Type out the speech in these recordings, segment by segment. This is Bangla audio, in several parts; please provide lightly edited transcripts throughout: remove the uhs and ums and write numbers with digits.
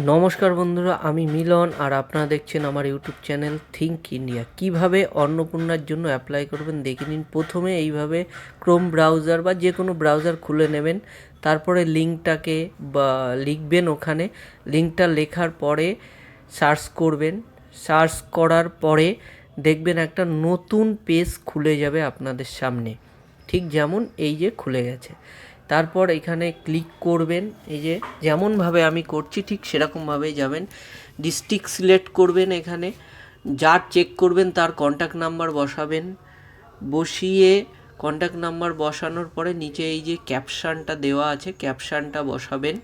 নমস্কার বন্ধুরা, আমি মিলন আর আপনারা দেখছেন আমার ইউটিউব চ্যানেল থিঙ্ক ইন্ডিয়া। কিভাবে অন্নপূর্ণার জন্য অ্যাপ্লাই করবেন দেখে নিন। প্রথমে এইভাবে ক্রোম ব্রাউজার বা যে কোনো ব্রাউজার খুলে নেবেন, তারপরে লিঙ্কটাকে বা লিখবেন, ওখানে লিঙ্কটা লেখার পরে সার্চ করবেন। সার্চ করার পরে দেখবেন একটা নতুন পেজ খুলে যাবে আপনাদের সামনে, ঠিক যেমন এই যে খুলে গেছে। তারপর এখানে ক্লিক করবেন, এই যে যেমনভাবে আমি করছি ঠিক সেরকমভাবেই যাবেন। ডিস্ট্রিক্ট সিলেক্ট করবেন, এখানে যার চেক করবেন তার কন্ট্যাক্ট নাম্বার বসাবেন। বসিয়ে কন্ট্যাক্ট নাম্বার বসানোর পরে নিচে এই যে ক্যাপশানটা দেওয়া আছে, ক্যাপশানটা বসাবেন।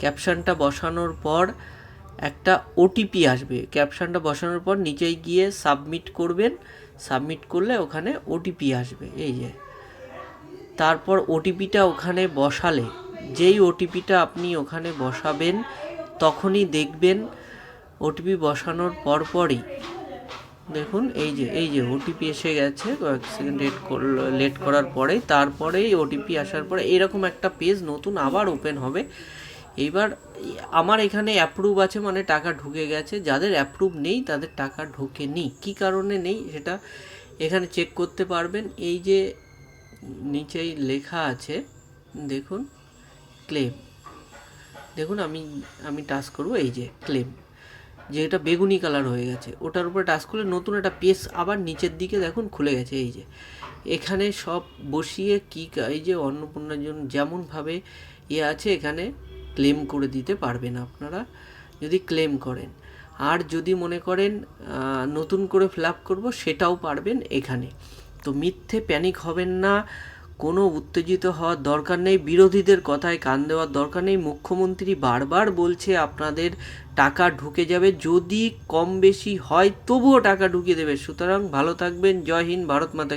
ক্যাপশানটা বসানোর পর একটা ওটিপি আসবে। ক্যাপশানটা বসানোর পর নিচে গিয়ে সাবমিট করবেন। সাবমিট করলে ওখানে ওটিপি আসবে, এই যে। তারপর ওটিপিটা ওখানে বসালে, যেই ওটিপিটা আপনি ওখানে বসাবেন তখনই দেখবেন ওটিপি বসানোর পরপরই দেখুন এই যে ওটিপি এসে গেছে। কয়েক সেকেন্ড লেট করার পরে তারপরেই ওটিপি আসার পরে এরকম একটা পেজ নতুন আবার ওপেন হবে। এইবার আমার এখানে অ্যাপ্রুভ আছে, মানে টাকা ঢুকে গেছে। যাদের অ্যাপ্রুভ নেই তাদের টাকা ঢোকেনি। কী কারণে নেই সেটা এখানে চেক করতে পারবেন। এই যে নিচেই লেখা আছে দেখুন, ক্লেম। দেখুন আমি টাচ করব, এই যে ক্লেম, যে এটা বেগুনি কালার হয়ে গেছে, ওটার উপরে টাচ করলে নতুন একটা পেজ আবার নিচের দিকে দেখুন খুলে গেছে। এই যে এখানে সব বসিয়ে এই যে অন্নপূর্ণার জন্য যেমনভাবে আছে, এখানে ক্লেম করে দিতে পারবেন আপনারা যদি ক্লেম করেন। আর যদি মনে করেন নতুন করে ফিল আপ করবো, সেটাও পারবেন এখানে। তো মিথ্যে প্যানিক হবেন না, কোনো উত্তেজিত হওয়ার দরকার নেই, বিরোধীদের কথায় কান দেওয়ার দরকার নেই। মুখ্যমন্ত্রী বারবার বলছে আপনাদের টাকা ঢুকে যাবে, যদি কম বেশি হয় তবুও টাকা ঢুকিয়ে দেবে। সুতরাং ভালো থাকবেন। জয় হিন্দ, ভারত মাতা।